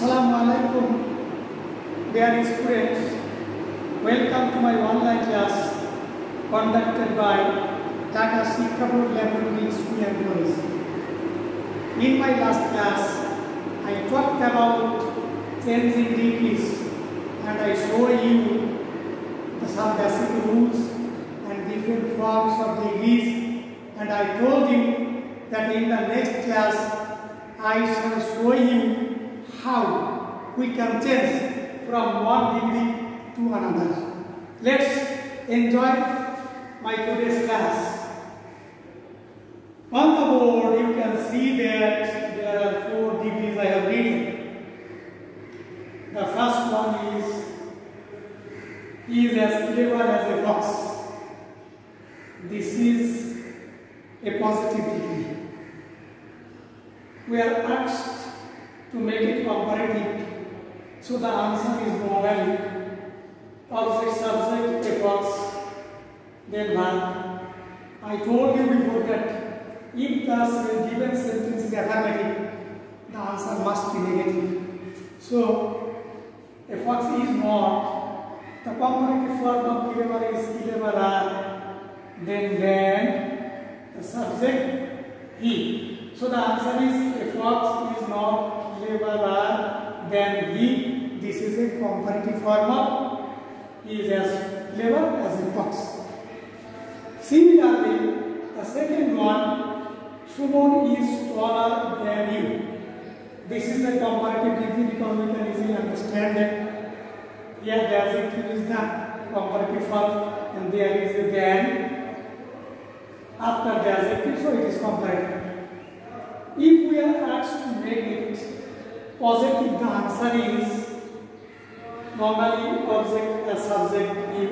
Assalamualaikum, dear students. Welcome to my online class conducted by Tata Sikha Board Laboratory School and College. In my last class, I talked about changing degrees and I showed you some basic rules and different forms of degrees, and I told you that in the next class I shall show you how we can change from one degree to another. Let's enjoy my today's class. On the board you can see that there are 4 degrees I have written. The first one is as clever as a fox. This is a positive degree. We are asked to make it comparative, so the answer is normally object, subject, a fox, then verb. I told you before that if the given sentence is affirmative, the answer must be negative. So a fox is not. The comparative form of clever is cleverer, then the subject he. So the answer is a fox is not cleverer than he. This is a comparative form of he is as clever as a fox. Similarly, the second one, Shumon is taller than you. This is a comparative degree because we can easily understand that here the adjective is the comparative form and there is a than after the adjective, so it is comparative. If we are asked to make it positive, the answer is normally object as subject you,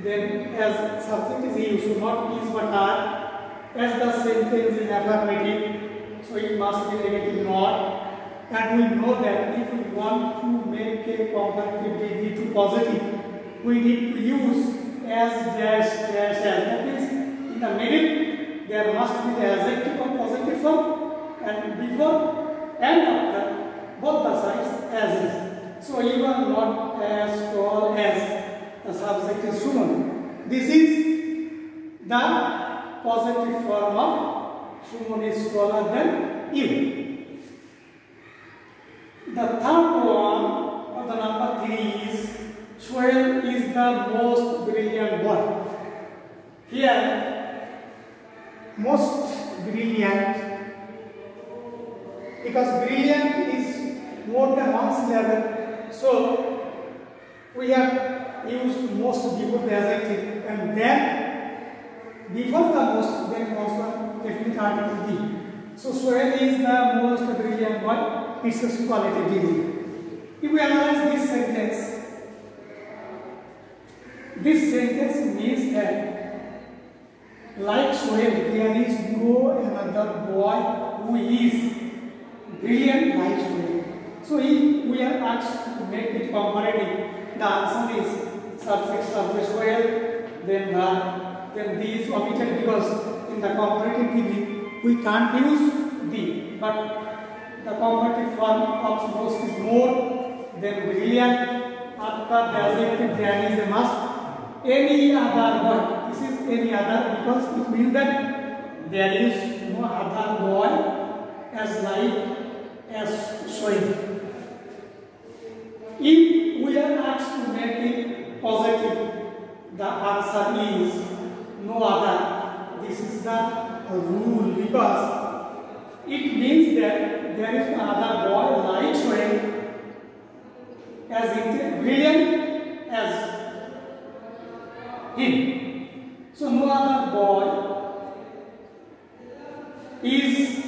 then as subject is you, so not is but are. As the sentence is affirmative, so it must be negative not. And we know that if we want to make a comparative degree to positive, we need to use as dash dash as. That means in the middle there must be the adjective of positive form, and before and after both the sides as is. So you are not as tall as the subject is Shumon. This is the positive form of Shumon is taller than you. The third one, or the number 3 is Shoaib is the most brilliant boy. Here, most brilliant, because brilliant is more than one syllable, so we have used most before the adjective, and then before the most, then also definite article be. So Shoaib is the most brilliant boy. It's a superlative degree. If we analyze this sentence means that like Shoaib, there is no another boy who is brilliant like Shoaib. So if we are asked to make it comparative, the answer is subject Shoaib, then verb, then the is omitted because in the comparative degree we can't use the, but the comparative form of most is more than brilliant. After the adjective there is a must. Any other boy. This is any other because it means that there is no other boy as like as Shoaib. If we are asked to make it positive, the answer is no other. This is the rule because it means that there is no other boy like Shoaib as brilliant as him. So no other boy is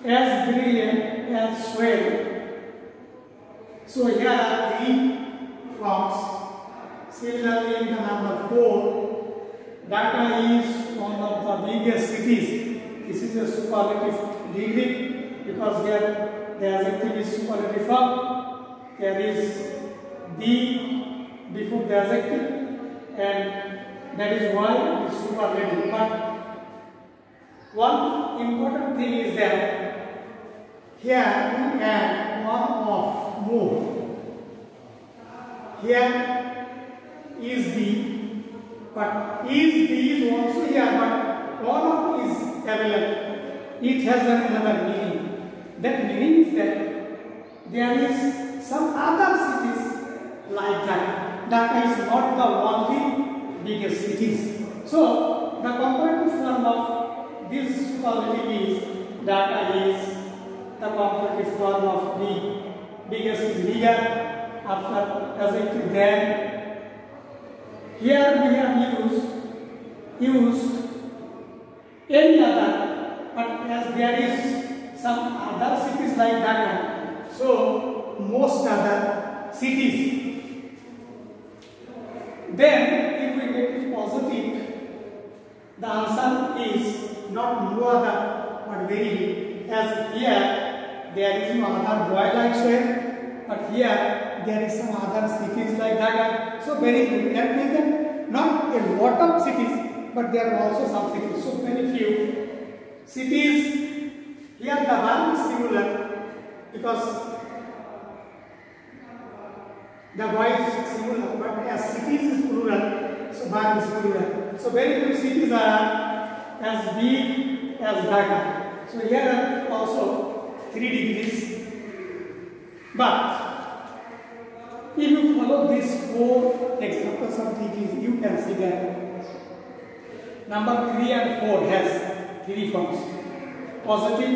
as brilliant as Shoaib. So here are 3 forms. Similarly, in the number 4, Dhaka is one of the biggest cities. This is a superlative degree because here the adjective is superlative form. There is the before the adjective, and that is why it is superlative. But one important thing is that here we add one of more. Here is B, but is B is also here, but all of is available. It has another meaning. That meaning is that there is some other cities like Dhaka. Dhaka is not the only biggest cities. So the comparative form of this superlative is Dhaka is the comparative form of B. Biggest is bigger. After adjective than. Here we have used any other, but as there is some other cities like Dhaka, so most other cities. Then if we make it positive, the answer is not no other but very, as here there is no other boy like Shoaib, but here there is some other cities like Dhaka. So very good. That means that not a lot of cities, but there are also some cities. So very few cities. Here the verb is singular because the boy is singular, but as cities is plural, so verb is plural. So very few cities are as big as Dhaka. So here are also 3 degrees. But if you follow these 4 examples of degrees, you can see that number 3 and 4 has 3 forms: positive,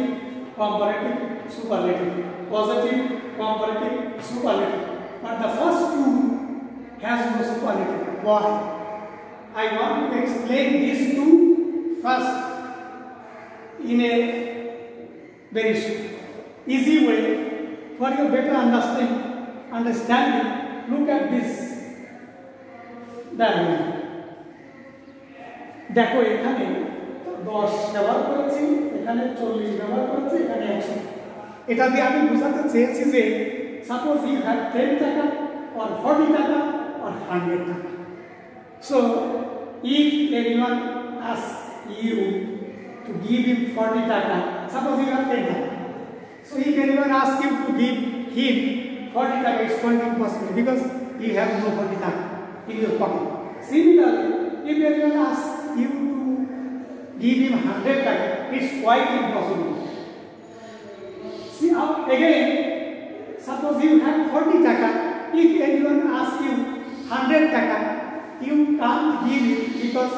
comparative, superlative. Positive, comparative, superlative. But the first 2 has no superlative. Why? I want to explain these 2 first in a very easy way for your better understanding. Look at this diagram. দেখো এখানে 10 ব্যবহার করেছি, এখানে 40 ব্যবহার করেছি, এখানে 100। এটা দিয়ে আমি বোঝাতে চেয়েছি যে সাপোজ ইউ হ্যাভ 10 টাকা or 40 টাকা or 100 টাকা। So if anyone asks you to give him 40 টাকা, suppose you have 10 টাকা, so if anyone asks you to give him 40 taka, it's quite impossible because you have no 40 taka in your pocket. Similarly, if anyone asks you to give him 100 taka, it's quite impossible. See how again, suppose you have 40 taka, if anyone asks you 100 taka, you can't give it because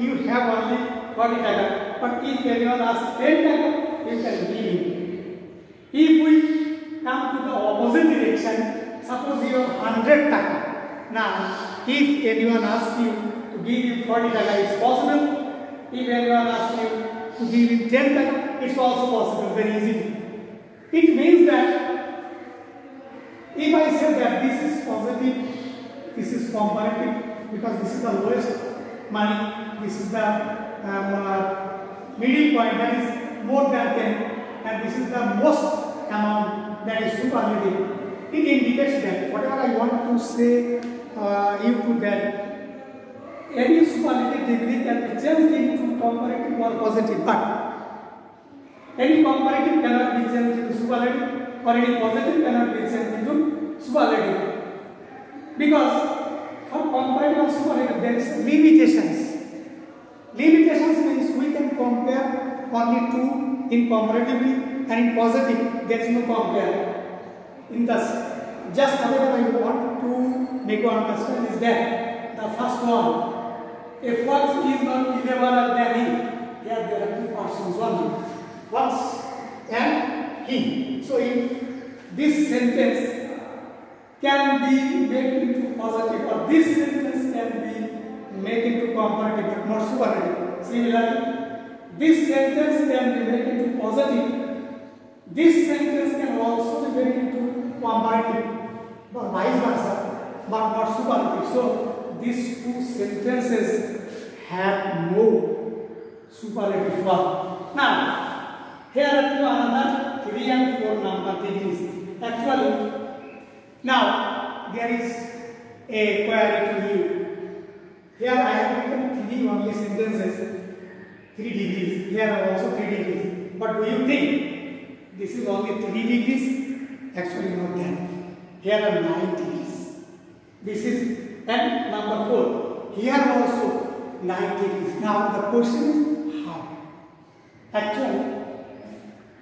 you have only 40 taka. But if anyone asks 10 taka, you can give it. If we come to the opposite direction, suppose you have 100 taka. Now, if anyone asks you to give him 40 taka, it's possible. If anyone asks you to give him 10 taka, it's also possible, very easily. It means that if I say that this is positive, this is comparative, because this is the lowest money, this is the middle point, that is more than 10, and this is the most amount, that is superlative. It indicates that whatever I want to say, you put that any superlative degree can be changed into comparative or positive, but any comparative cannot be changed into superlative, or any positive cannot be changed into superlative, because for comparative or superlative there is limitations. Limitations means we can compare only 2 in comparatively, and in positive there is no compare. In this, just however I want to make you understand is that the first one, if X is not equivalent than he, here there are 2 persons only, X and he. So if this sentence can be made into positive, or this sentence can be made into comparative but not superlative. Similarly, this sentence can be made into positive. This sentence can also be made into comparative, or vice versa, but not superlative. So these 2 sentences have no superlative form. Now, here are another 3 and 4 number degrees. Actually, now there is a query to you. Here I have written 3 only sentences, 3 degrees. Here are also 3 degrees. But do you think this is only 3 degrees? Actually not that. here are 9 degrees. This is, and number 4, here also 9 degrees. Now the question is how? Actually,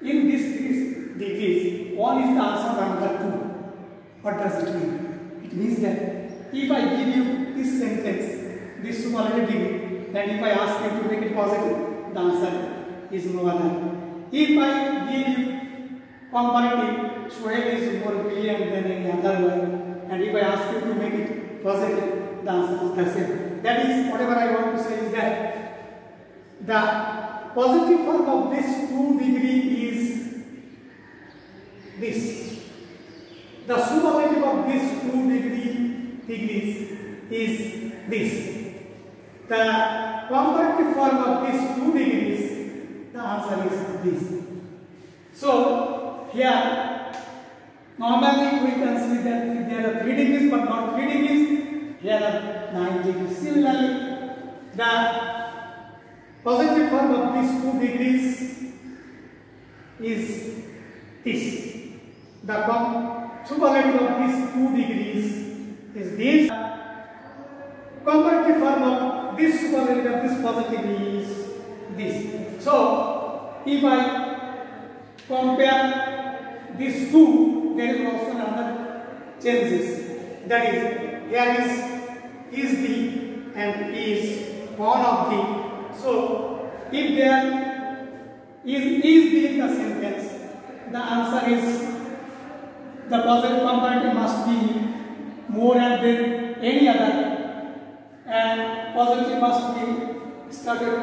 in these 3 degrees, one is the answer, another 2. What does it mean? It means that if I give you this sentence, this superlative degree, and if I ask you to make it positive, the answer is no other. If I give you comparative, Shoaib is more brilliant than any other one, and if I ask you to make it positive, the answer is the same. That is, whatever I want to say is that the positive form of this 2 degree is this. The superlative of this 2 degrees is this. The comparative form of these 2 degrees, the answer is this. So here normally we can see that there are 3 degrees but not 3 degrees. Here are 9 degrees. Similarly, the positive form of these 2 degrees is this. The superlative of these 2 degrees is this. Comparative form of this superlative of this positive is this. So, if I compare these 2, there is also another changes. That is, here is the and is one of the. So, if there is the in the sentence, the answer is the positive comparative must be more than any other, and positive must be started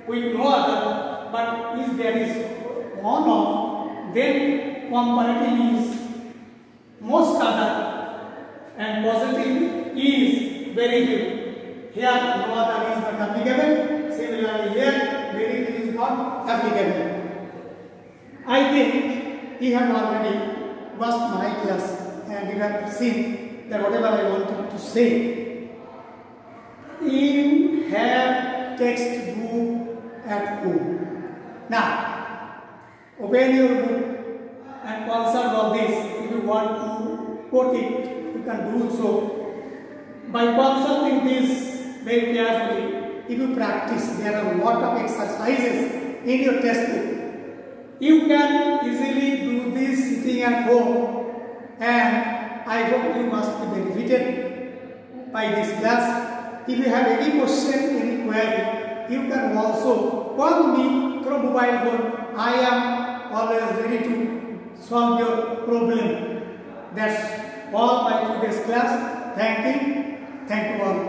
with no other. But if there is one of, then comparative is most other, and positive is very few. Here no other is not applicable. Similarly, here very few is not applicable. I think you have already watched my class and you have seen that whatever I wanted to say. You have textbook at home. Now, open your book and consult all this. If you want to quote it, you can do so. By consulting this very carefully, if you practice, there are a lot of exercises in your textbook. You can easily do this sitting at home, and I hope you must be benefited by this class. If you have any question, any query, you can also call me through mobile phone. I am always ready to solve your problem. That's all by today's class. Thank you all.